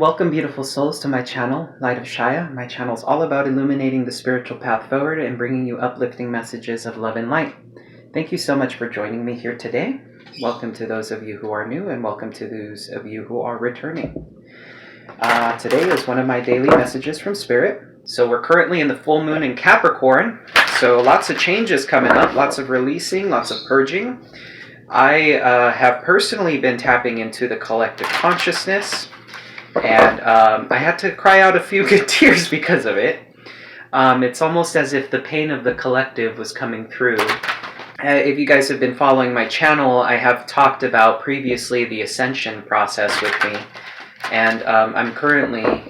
Welcome, beautiful souls, to my channel, Light of Shaya. My channel is all about illuminating the spiritual path forward and bringing you uplifting messages of love and light. Thank you so much for joining me here today. Welcome to those of you who are new, and welcome to those of you who are returning. Today is one of my daily messages from Spirit. So we're currently in the full moon in Capricorn, so lots of changes coming up, lots of releasing, lots of purging. I have personally been tapping into the collective consciousness, and I had to cry out a few good tears because of it. It's almost as if the pain of the collective was coming through. If you guys have been following my channel, I have talked about previously the ascension process with me. And I'm currently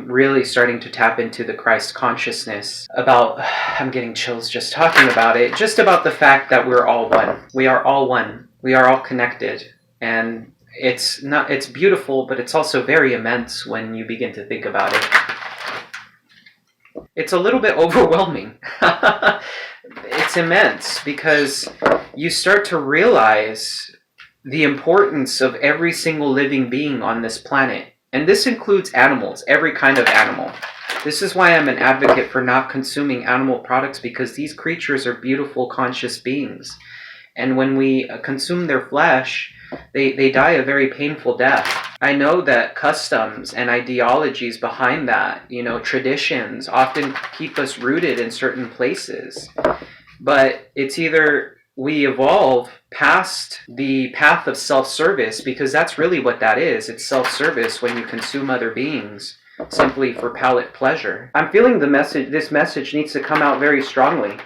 really starting to tap into the Christ consciousness about, I'm getting chills just talking about it, just about the fact that we're all one. We are all one. We are all connected. And it's beautiful, but it's also very immense when you begin to think about it. It's a little bit overwhelming. It's immense because you start to realize the importance of every single living being on this planet. And this includes animals, every kind of animal. This is why I'm an advocate for not consuming animal products, because these creatures are beautiful, conscious beings. And when we consume their flesh, they die a very painful death. I know that customs and ideologies behind that, traditions often keep us rooted in certain places. But it's either we evolve past the path of self-service, because that's really what that is. It's self-service when you consume other beings simply for palate pleasure. I'm feeling this message needs to come out very strongly,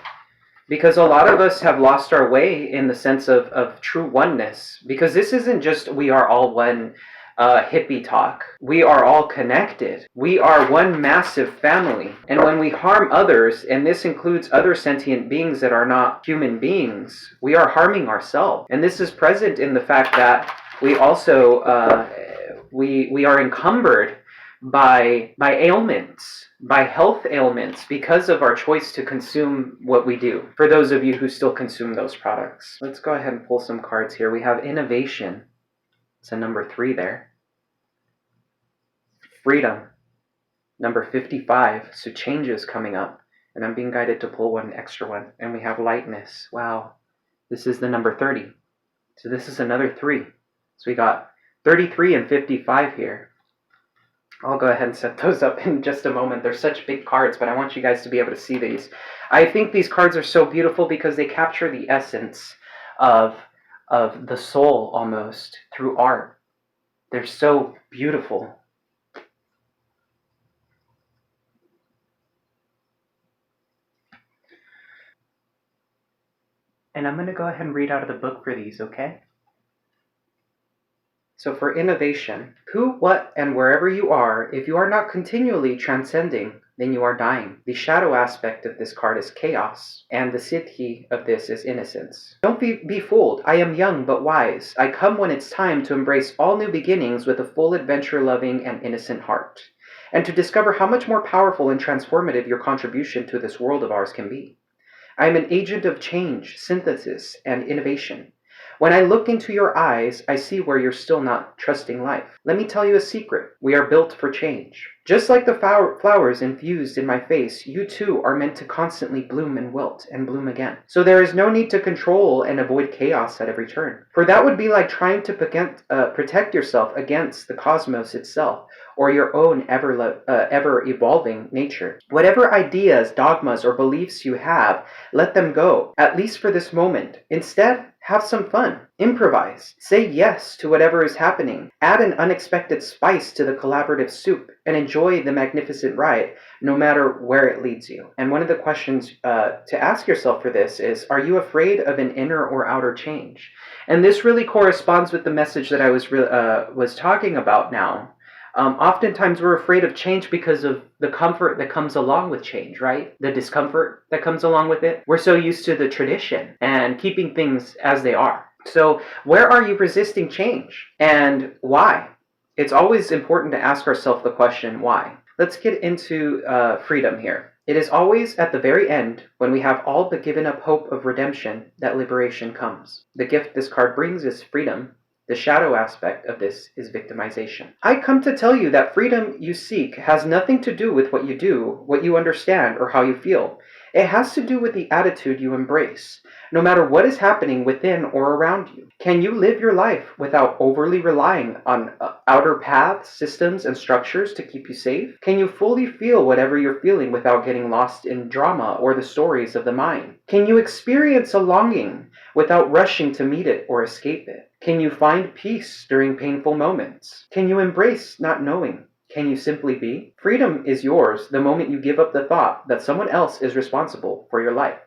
because a lot of us have lost our way in the sense of true oneness. Because this isn't just we are all one hippie talk. We are all connected. We are one massive family. And when we harm others, and this includes other sentient beings that are not human beings, we are harming ourselves. And this is present in the fact that we also we are encumbered by ailments, by health ailments, because of our choice to consume what we do. For those of you who still consume those products, let's go ahead and pull some cards here. We have innovation. It's a number 3 there. Freedom, number 55. So changes coming up, and I'm being guided to pull one extra one. And we have lightness. Wow, this is the number 30. So this is another 3. So we got 33 and 55 here. I'll go ahead and set those up in just a moment. They're such big cards, but I want you guys to be able to see these. I think these cards are so beautiful because they capture the essence of the soul almost through art. They're so beautiful. And I'm going to go ahead and read out of the book for these, okay? So for innovation, who, what, and wherever you are, if you are not continually transcending, then you are dying. The shadow aspect of this card is chaos, and the siddhi of this is innocence. Don't be fooled. I am young but wise. I come when it's time to embrace all new beginnings with a full adventure-loving and innocent heart, and to discover how much more powerful and transformative your contribution to this world of ours can be. I am an agent of change, synthesis, and innovation. When I look into your eyes, I see where you're still not trusting life. Let me tell you a secret. We are built for change. Just like the flowers infused in my face, you too are meant to constantly bloom and wilt and bloom again. So there is no need to control and avoid chaos at every turn. For that would be like trying to protect yourself against the cosmos itself, or your own ever-evolving nature. Whatever ideas, dogmas, or beliefs you have, let them go, at least for this moment. Instead, have some fun. Improvise. Say yes to whatever is happening. Add an unexpected spice to the collaborative soup, and enjoy the magnificent ride, no matter where it leads you. And one of the questions to ask yourself for this is, are you afraid of an inner or outer change? And this really corresponds with the message that I was talking about now. Oftentimes we're afraid of change because of the comfort that comes along with change, right? The discomfort that comes along with it. We're so used to the tradition and keeping things as they are. So where are you resisting change, and why? It's always important to ask ourselves the question, why? Let's get into freedom here. It is always at the very end, when we have all but given up hope of redemption, that liberation comes. The gift this card brings is freedom. The shadow aspect of this is victimization. I come to tell you that freedom you seek has nothing to do with what you do, what you understand, or how you feel. It has to do with the attitude you embrace, no matter what is happening within or around you. Can you live your life without overly relying on outer paths, systems, and structures to keep you safe? Can you fully feel whatever you're feeling without getting lost in drama or the stories of the mind? Can you experience a longing without rushing to meet it or escape it? Can you find peace during painful moments? Can you embrace not knowing? Can you simply be? Freedom is yours the moment you give up the thought that someone else is responsible for your life,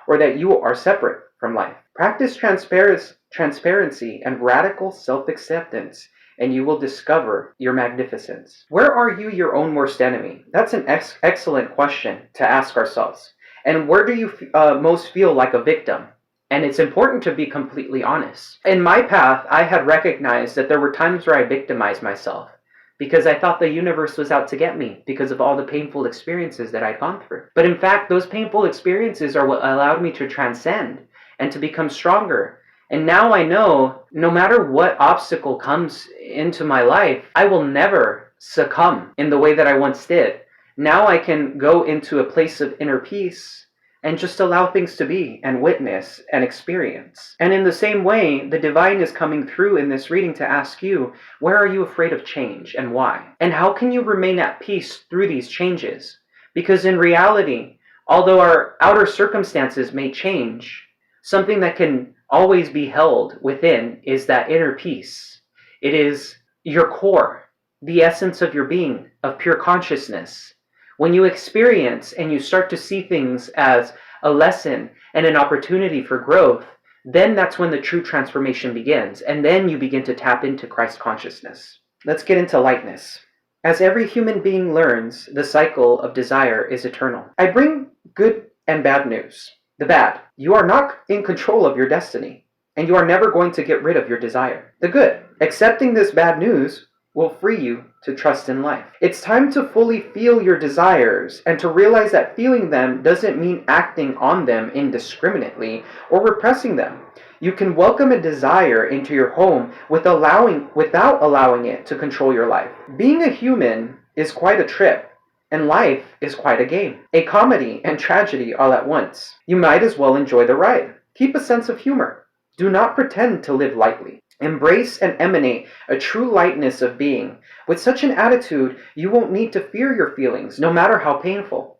or that you are separate from life. Practice transparency and radical self-acceptance, and you will discover your magnificence. Where are you your own worst enemy? That's an excellent question to ask ourselves. And where do you most feel like a victim? And it's important to be completely honest. In my path, I had recognized that there were times where I victimized myself because I thought the universe was out to get me because of all the painful experiences that I'd gone through. But in fact, those painful experiences are what allowed me to transcend and to become stronger. And now I know no matter what obstacle comes into my life, I will never succumb in the way that I once did. Now I can go into a place of inner peace and just allow things to be and witness and experience. And in the same way, the divine is coming through in this reading to ask you, where are you afraid of change and why? And how can you remain at peace through these changes? Because in reality, although our outer circumstances may change, something that can always be held within is that inner peace. It is your core, the essence of your being, of pure consciousness. When you experience and you start to see things as a lesson and an opportunity for growth, then that's when the true transformation begins. And then you begin to tap into Christ consciousness. Let's get into lightness. As every human being learns, the cycle of desire is eternal. I bring good and bad news. The bad, you are not in control of your destiny, and you are never going to get rid of your desire. The good, accepting this bad news will free you to trust in life. It's time to fully feel your desires and to realize that feeling them doesn't mean acting on them indiscriminately or repressing them. You can welcome a desire into your home without allowing it to control your life. Being a human is quite a trip, and life is quite a game. A comedy and tragedy all at once. You might as well enjoy the ride. Keep a sense of humor. Do not pretend to live lightly. Embrace and emanate a true lightness of being. With such an attitude, you won't need to fear your feelings, no matter how painful.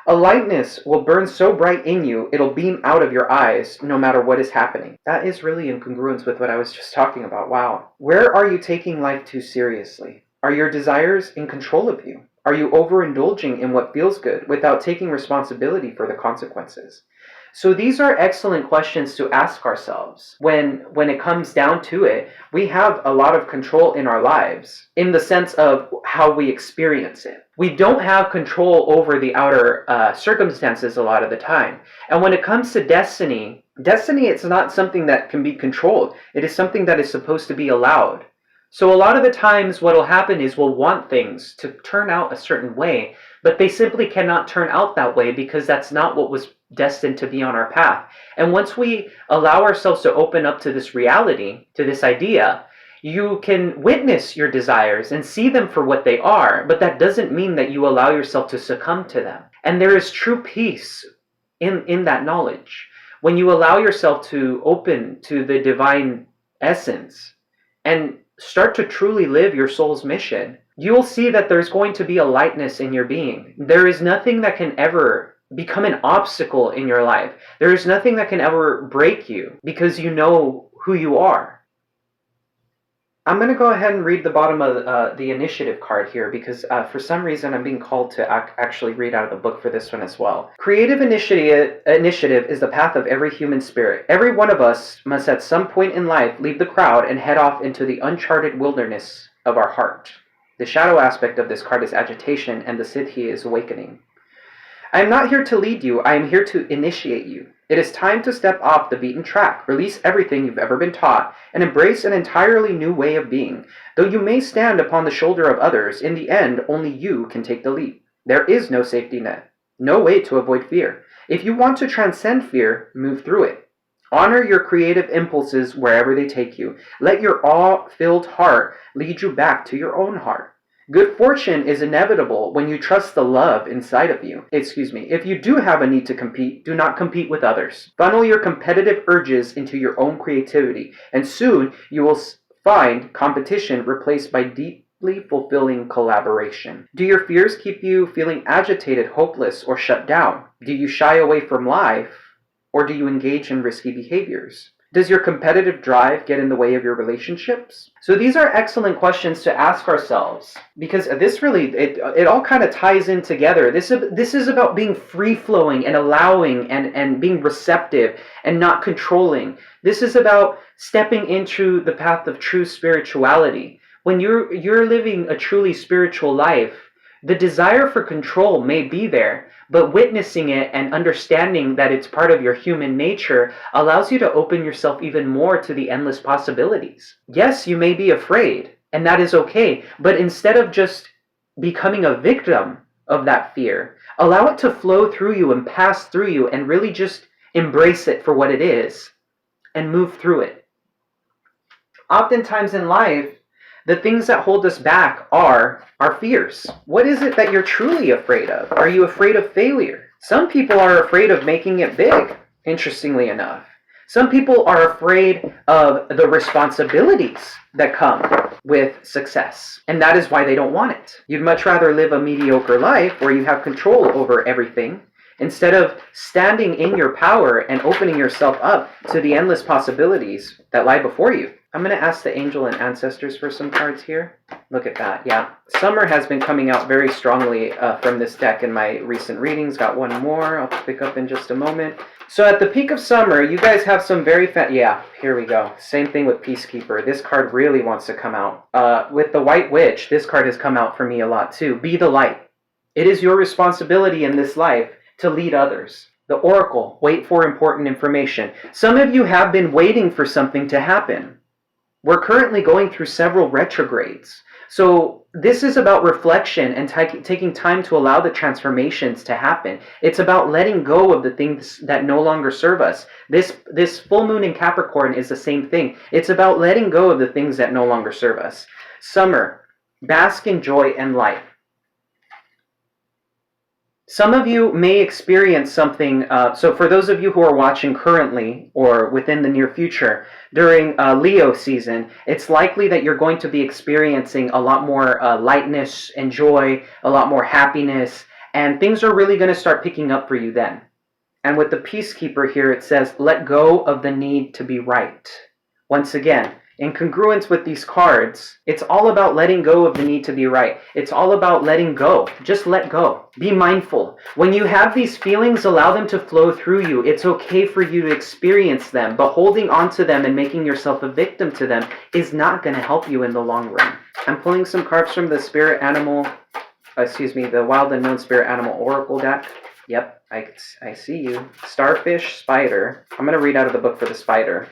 A lightness will burn so bright in you, it'll beam out of your eyes, no matter what is happening. That is really in congruence with what I was just talking about. Wow. Where are you taking life too seriously? Are your desires in control of you? Are you overindulging in what feels good without taking responsibility for the consequences? So these are excellent questions to ask ourselves. When it comes down to it, we have a lot of control in our lives in the sense of how we experience it. We don't have control over the outer circumstances a lot of the time. And when it comes to destiny, it's not something that can be controlled. It is something that is supposed to be allowed. So a lot of the times what will happen is we'll want things to turn out a certain way, but they simply cannot turn out that way because that's not what was destined to be on our path. And once we allow ourselves to open up to this reality, to this idea, you can witness your desires and see them for what they are, but that doesn't mean that you allow yourself to succumb to them. And there is true peace in that knowledge. When you allow yourself to open to the divine essence and start to truly live your soul's mission, you will see that there's going to be a lightness in your being. There is nothing that can ever become an obstacle in your life. There is nothing that can ever break you because you know who you are. I'm going to go ahead and read the bottom of the initiative card here because for some reason I'm being called to actually read out of the book for this one as well. Creative initiative is the path of every human spirit. Every one of us must at some point in life leave the crowd and head off into the uncharted wilderness of our heart. The shadow aspect of this card is agitation, and the Siddhi is awakening. I am not here to lead you, I am here to initiate you. It is time to step off the beaten track, release everything you've ever been taught, and embrace an entirely new way of being. Though you may stand upon the shoulder of others, in the end, only you can take the leap. There is no safety net, no way to avoid fear. If you want to transcend fear, move through it. Honor your creative impulses wherever they take you. Let your awe-filled heart lead you back to your own heart. Good fortune is inevitable when you trust the love inside of you. If you do have a need to compete, do not compete with others. Funnel your competitive urges into your own creativity, and soon you will find competition replaced by deeply fulfilling collaboration. Do your fears keep you feeling agitated, hopeless, or shut down? Do you shy away from life? Or do you engage in risky behaviors? Does your competitive drive get in the way of your relationships? So these are excellent questions to ask ourselves, because this really, it all kind of ties in together. This is about being free-flowing and allowing and being receptive and not controlling. This is about stepping into the path of true spirituality. When you're living a truly spiritual life, the desire for control may be there, but witnessing it and understanding that it's part of your human nature allows you to open yourself even more to the endless possibilities. Yes, you may be afraid, and that is okay, but instead of just becoming a victim of that fear, allow it to flow through you and pass through you and really just embrace it for what it is and move through it. Oftentimes in life, the things that hold us back are our fears. What is it that you're truly afraid of? Are you afraid of failure? Some people are afraid of making it big, interestingly enough. Some people are afraid of the responsibilities that come with success, and that is why they don't want it. You'd much rather live a mediocre life where you have control over everything instead of standing in your power and opening yourself up to the endless possibilities that lie before you. I'm going to ask the angel and ancestors for some cards here. Look at that. Yeah. Summer has been coming out very strongly from this deck in my recent readings. Got one more I'll pick up in just a moment. So at the peak of summer, you guys have some very yeah, here we go. Same thing with Peacekeeper. This card really wants to come out. With the White Witch, this card has come out for me a lot too. Be the light. It is your responsibility in this life to lead others. The Oracle, wait for important information. Some of you have been waiting for something to happen. We're currently going through several retrogrades. So this is about reflection and taking time to allow the transformations to happen. It's about letting go of the things that no longer serve us. This full moon in Capricorn is the same thing. It's about letting go of the things that no longer serve us. Summer, bask in joy and light. Some of you may experience something, so for those of you who are watching currently or within the near future, during Leo season, it's likely that you're going to be experiencing a lot more lightness and joy, a lot more happiness, and things are really going to start picking up for you then. And with the Peacekeeper here, it says, let go of the need to be right. Once again, in congruence with these cards, it's all about letting go of the need to be right. It's all about letting go. Just let go. Be mindful. When you have these feelings, allow them to flow through you. It's okay for you to experience them, but holding on to them and making yourself a victim to them is not going to help you in the long run. I'm pulling some cards from the the Wild Unknown Spirit Animal Oracle deck. Yep, I see you. Starfish, Spider. I'm going to read out of the book for the Spider.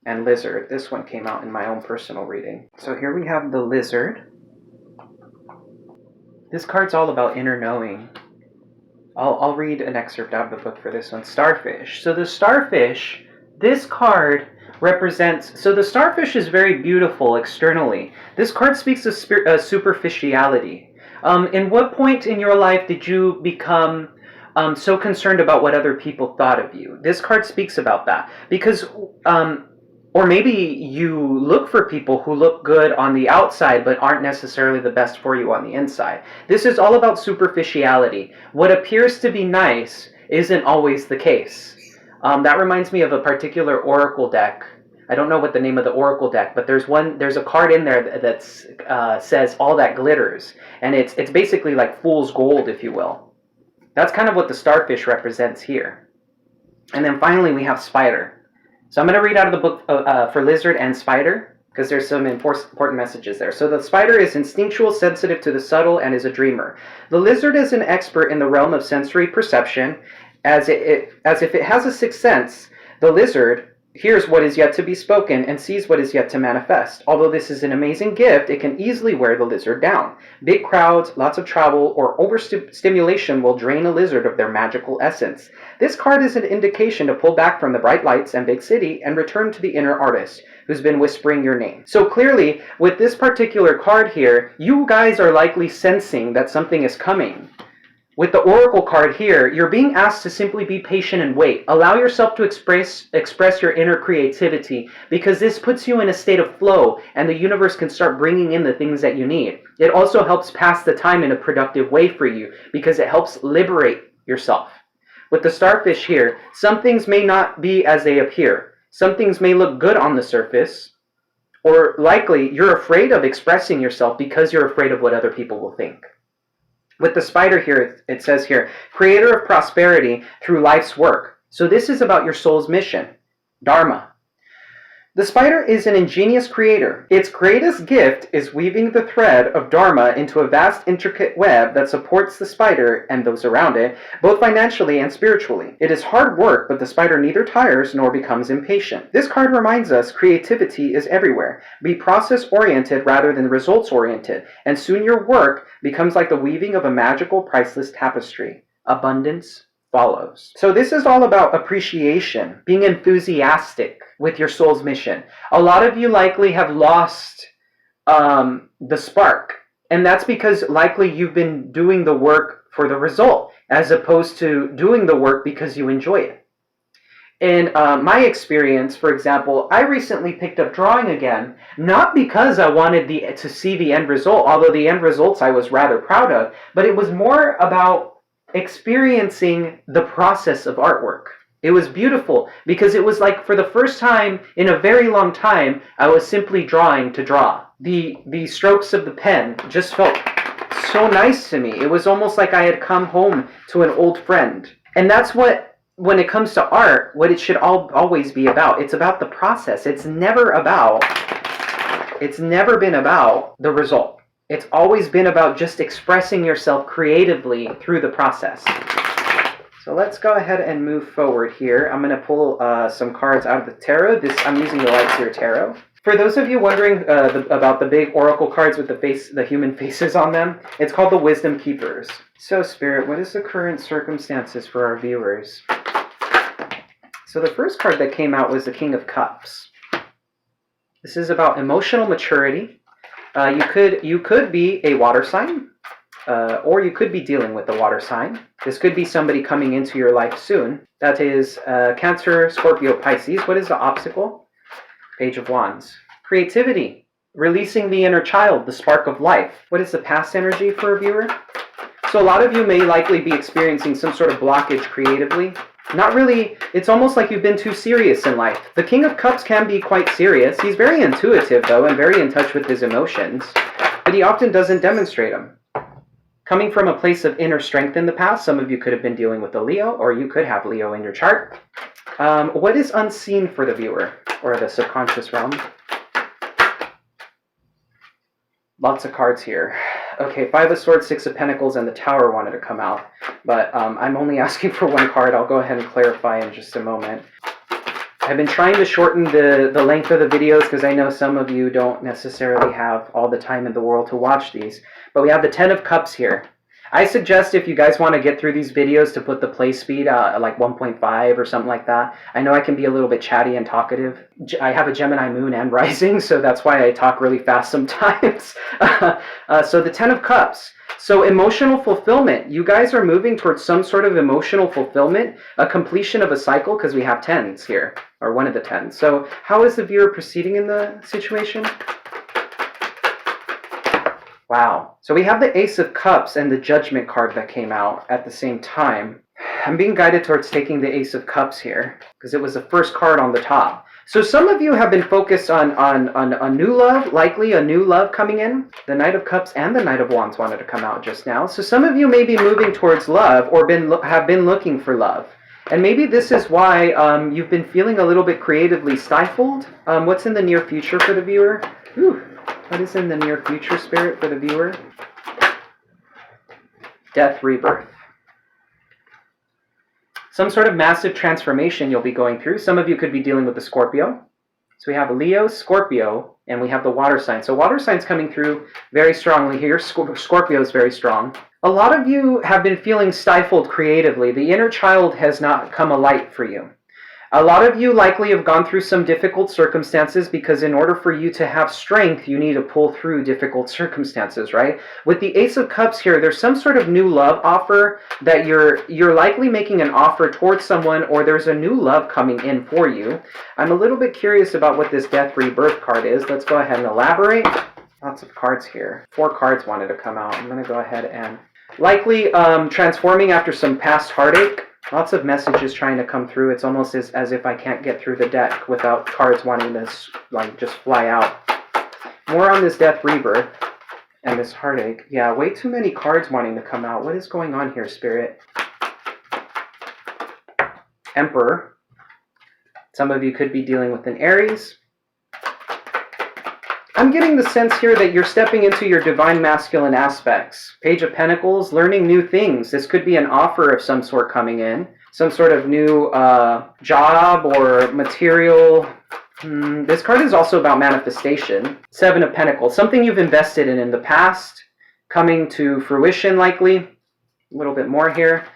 And Lizard. This one came out in my own personal reading. So here we have the Lizard. This card's all about inner knowing. I'll read an excerpt out of the book for this one. Starfish. So the Starfish, this card represents... So the Starfish is very beautiful externally. This card speaks of superficiality. In what point in your life did you become so concerned about what other people thought of you? This card speaks about that. Because... or maybe you look for people who look good on the outside but aren't necessarily the best for you on the inside. This is all about superficiality. What appears to be nice isn't always the case. That reminds me of a particular oracle deck. I don't know what the name of the oracle deck, but there's a card in there that says all that glitters, and it's basically like fool's gold, if you will. That's kind of what the Starfish represents here. And then finally we have Spider. So I'm going to read out of the book for Lizard and Spider, because there's some important messages there. So the Spider is instinctual, sensitive to the subtle, and is a dreamer. The Lizard is an expert in the realm of sensory perception. As if it has a sixth sense, the Lizard hears what is yet to be spoken and sees what is yet to manifest. Although this is an amazing gift, it can easily wear the lizard down. Big crowds, lots of travel, or overstimulation will drain a lizard of their magical essence. This card is an indication to pull back from the bright lights and big city and return to the inner artist who's been whispering your name. So clearly, with this particular card here, you guys are likely sensing that something is coming. With the Oracle card here, you're being asked to simply be patient and wait. Allow yourself to express your inner creativity, because this puts you in a state of flow and the universe can start bringing in the things that you need. It also helps pass the time in a productive way for you because it helps liberate yourself. With the starfish here, some things may not be as they appear. Some things may look good on the surface, or likely you're afraid of expressing yourself because you're afraid of what other people will think. With the spider here, it says here, creator of prosperity through life's work. So this is about your soul's mission, Dharma. The spider is an ingenious creator. Its greatest gift is weaving the thread of Dharma into a vast, intricate web that supports the spider and those around it, both financially and spiritually. It is hard work, but the spider neither tires nor becomes impatient. This card reminds us creativity is everywhere. Be process-oriented rather than results-oriented, and soon your work becomes like the weaving of a magical, priceless tapestry. Abundance follows. So this is all about appreciation, being enthusiastic with your soul's mission. A lot of you likely have lost the spark, and that's because likely you've been doing the work for the result as opposed to doing the work because you enjoy it. In my experience, for example, I recently picked up drawing again, not because I wanted to see the end result, although the end results I was rather proud of, but it was more about experiencing the process of artwork. It was beautiful because it was like for the first time in a very long time, I was simply drawing to draw. The strokes of the pen just felt so nice to me. It was almost like I had come home to an old friend. And that's what, when it comes to art, what it should always be about. It's about the process. It's never been about the result. It's always been about just expressing yourself creatively through the process. So let's go ahead and move forward here. I'm going to pull some cards out of the tarot. I'm using the Lightseer Tarot. For those of you wondering about the big oracle cards with the human faces on them, it's called the Wisdom Keepers. So Spirit, what is the current circumstances for our viewers? So the first card that came out was the King of Cups. This is about emotional maturity. You could be a water sign, or you could be dealing with a water sign. This could be somebody coming into your life soon. That is Cancer, Scorpio, Pisces. What is the obstacle? Page of Wands. Creativity, releasing the inner child, the spark of life. What is the past energy for a viewer? So a lot of you may likely be experiencing some sort of blockage creatively. Not really, it's almost like you've been too serious in life. The King of Cups can be quite serious. He's very intuitive, though, and very in touch with his emotions, but he often doesn't demonstrate them. Coming from a place of inner strength in the past, some of you could have been dealing with a Leo, or you could have Leo in your chart. What is unseen for the viewer, or the subconscious realm? Lots of cards here. Okay, Five of Swords, Six of Pentacles, and the Tower wanted to come out. But I'm only asking for one card. I'll go ahead and clarify in just a moment. I've been trying to shorten the length of the videos because I know some of you don't necessarily have all the time in the world to watch these. But we have the Ten of Cups here. I suggest if you guys want to get through these videos to put the play speed like 1.5 or something like that. I know I can be a little bit chatty and talkative. I have a Gemini moon and rising, so that's why I talk really fast sometimes. So the Ten of Cups. So emotional fulfillment. You guys are moving towards some sort of emotional fulfillment, a completion of a cycle, because we have tens here, or one of the tens. So how is the viewer proceeding in the situation? Wow. So we have the Ace of Cups and the Judgment card that came out at the same time. I'm being guided towards taking the Ace of Cups here because it was the first card on the top. So some of you have been focused on a new love, likely a new love coming in. The Knight of Cups and the Knight of Wands wanted to come out just now. So some of you may be moving towards love or have been looking for love. And maybe this is why you've been feeling a little bit creatively stifled. What's in the near future for the viewer? Whew. What is in the near future, Spirit, for the viewer? Death, rebirth. Some sort of massive transformation you'll be going through. Some of you could be dealing with the Scorpio. So we have Leo, Scorpio, and we have the water sign. So water signs coming through very strongly here. Scorpio is very strong. A lot of you have been feeling stifled creatively. The inner child has not come alight for you. A lot of you likely have gone through some difficult circumstances because in order for you to have strength, you need to pull through difficult circumstances, right? With the Ace of Cups here, there's some sort of new love offer that you're likely making an offer towards someone, or there's a new love coming in for you. I'm a little bit curious about what this Death Rebirth card is. Let's go ahead and elaborate. Lots of cards here. 4 cards wanted to come out. I'm going to go ahead and likely transforming after some past heartache. Lots of messages trying to come through. It's almost as if I can't get through the deck without cards wanting to like just fly out. More on this Death Rebirth and this heartache. Yeah, way too many cards wanting to come out. What is going on here, Spirit? Emperor. Some of you could be dealing with an Aries. I'm getting the sense here that you're stepping into your divine masculine aspects. Page of Pentacles, learning new things. This could be an offer of some sort coming in. Some sort of new job or material. This card is also about manifestation. 7 of Pentacles, something you've invested in the past, coming to fruition likely. A little bit more here.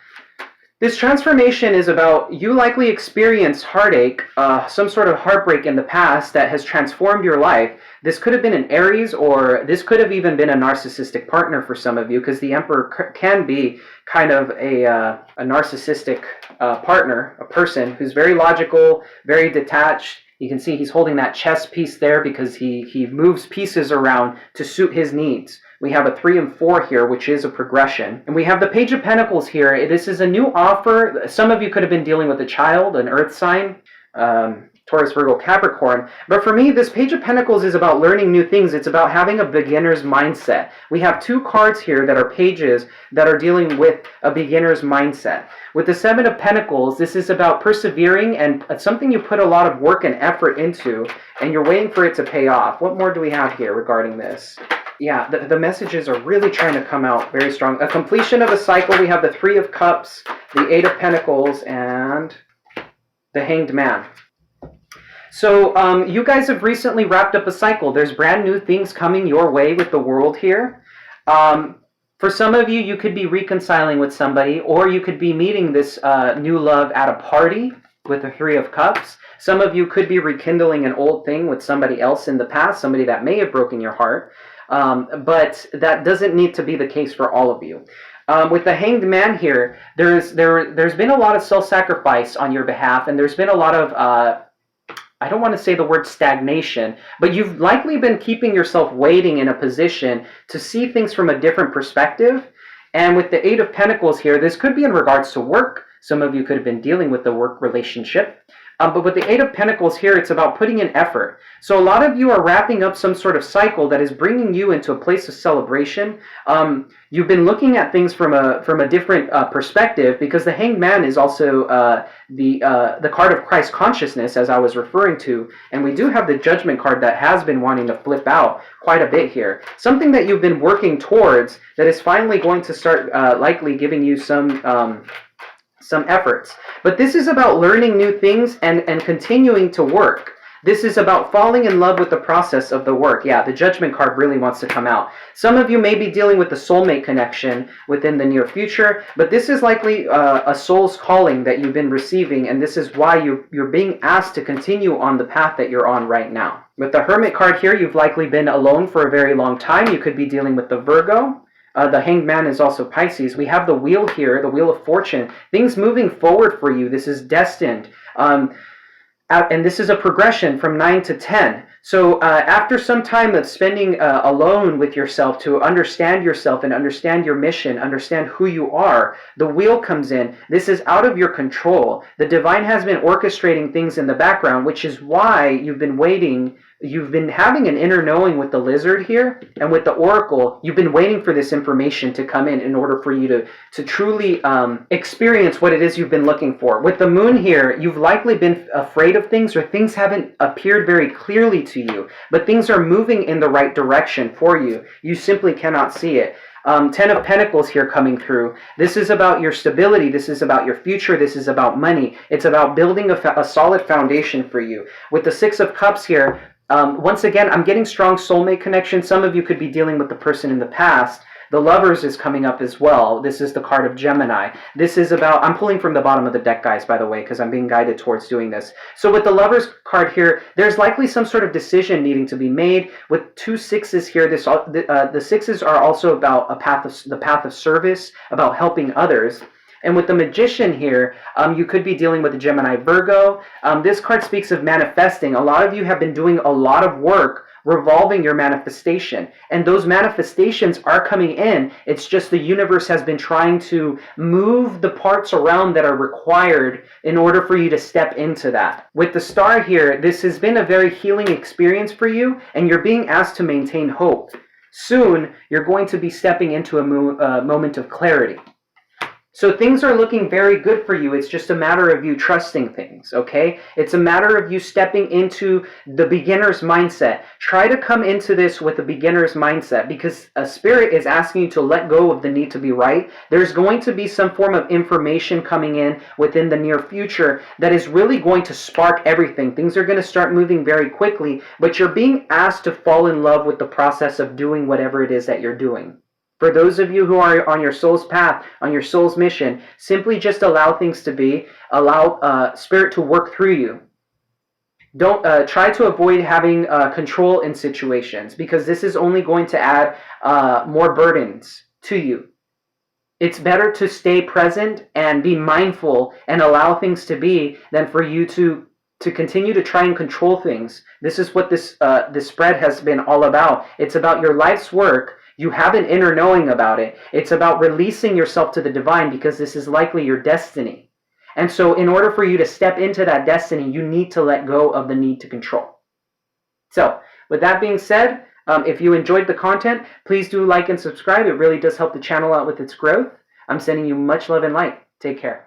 This transformation is about you likely experienced heartache, some sort of heartbreak in the past that has transformed your life. This could have been an Aries, or this could have even been a narcissistic partner for some of you, because the Emperor can be kind of a narcissistic partner, a person who's very logical, very detached. You can see he's holding that chess piece there because he moves pieces around to suit his needs. We have a 3 and 4 here, which is a progression. And we have the Page of Pentacles here. This is a new offer. Some of you could have been dealing with a child, an earth sign, Taurus, Virgo, Capricorn. But for me, this Page of Pentacles is about learning new things. It's about having a beginner's mindset. We have 2 cards here that are pages that are dealing with a beginner's mindset. With the 7 of Pentacles, this is about persevering, and it's something you put a lot of work and effort into, and you're waiting for it to pay off. What more do we have here regarding this? Yeah, the messages are really trying to come out very strong. A completion of a cycle. We have the 3 of Cups, the 8 of Pentacles, and the Hanged Man. So you guys have recently wrapped up a cycle. There's brand new things coming your way with the world here. For some of you, you could be reconciling with somebody, or you could be meeting this new love at a party with the 3 of Cups. Some of you could be rekindling an old thing with somebody else in the past, somebody that may have broken your heart. But that doesn't need to be the case for all of you. With the Hanged Man here, there's been a lot of self-sacrifice on your behalf, and there's been a lot of, I don't want to say the word stagnation, but you've likely been keeping yourself waiting in a position to see things from a different perspective. And with the 8 of Pentacles here, this could be in regards to work. Some of you could have been dealing with the work relationship. But with the 8 of Pentacles here, it's about putting in effort. So a lot of you are wrapping up some sort of cycle that is bringing you into a place of celebration. You've been looking at things from a different perspective, because the Hanged Man is also the card of Christ consciousness, as I was referring to. And we do have the Judgment card that has been wanting to flip out quite a bit here. Something that you've been working towards that is finally going to start likely giving you some efforts. But this is about learning new things and continuing to work. This is about falling in love with the process of the work. Yeah, the Judgment card really wants to come out. Some of you may be dealing with the soulmate connection within the near future, but this is likely a soul's calling that you've been receiving, and this is why you're being asked to continue on the path that you're on right now. With the Hermit card here, you've likely been alone for a very long time. You could be dealing with the Virgo. The Hanged Man is also Pisces. We have the Wheel here, the Wheel of Fortune. Things moving forward for you. This is destined. And this is a progression from 9 to 10. So after some time of spending alone with yourself to understand yourself and understand your mission, understand who you are, the Wheel comes in. This is out of your control. The Divine has been orchestrating things in the background, which is why you've been waiting. You've been having an inner knowing with the Lizard here, and with the Oracle, you've been waiting for this information to come in order for you to truly experience what it is you've been looking for. With the Moon here, you've likely been afraid of things, or things haven't appeared very clearly to you, but things are moving in the right direction for you. You simply cannot see it. Ten of Pentacles here coming through. This is about your stability. This is about your future. This is about money. It's about building a solid foundation for you. With the Six of Cups here, once again, I'm getting strong soulmate connection. Some of you could be dealing with the person in the past. The Lovers is coming up as well. This is the card of Gemini. This is about, I'm pulling from the bottom of the deck, guys, by the way, because I'm being guided towards doing this. So with the Lovers card here, there's likely some sort of decision needing to be made. With two sixes here, the sixes are also about the path of service, about helping others. And with the Magician here, you could be dealing with a Gemini Virgo. This card speaks of manifesting. A lot of you have been doing a lot of work revolving your manifestation, and those manifestations are coming in. It's just the universe has been trying to move the parts around that are required in order for you to step into that. With the Star here, this has been a very healing experience for you, and you're being asked to maintain hope. Soon, you're going to be stepping into a moment of clarity. So things are looking very good for you. It's just a matter of you trusting things, okay? It's a matter of you stepping into the beginner's mindset. Try to come into this with a beginner's mindset, because a Spirit is asking you to let go of the need to be right. There's going to be some form of information coming in within the near future that is really going to spark everything. Things are going to start moving very quickly, but you're being asked to fall in love with the process of doing whatever it is that you're doing. For those of you who are on your soul's path, on your soul's mission, simply just allow things to be. Allow Spirit to work through you. Don't try to avoid having control in situations, because this is only going to add more burdens to you. It's better to stay present and be mindful and allow things to be than for you to continue to try and control things. This is what this spread has been all about. It's about your life's work. You have an inner knowing about it. It's about releasing yourself to the divine, because this is likely your destiny. And so in order for you to step into that destiny, you need to let go of the need to control. So with that being said, if you enjoyed the content, please do like and subscribe. It really does help the channel out with its growth. I'm sending you much love and light. Take care.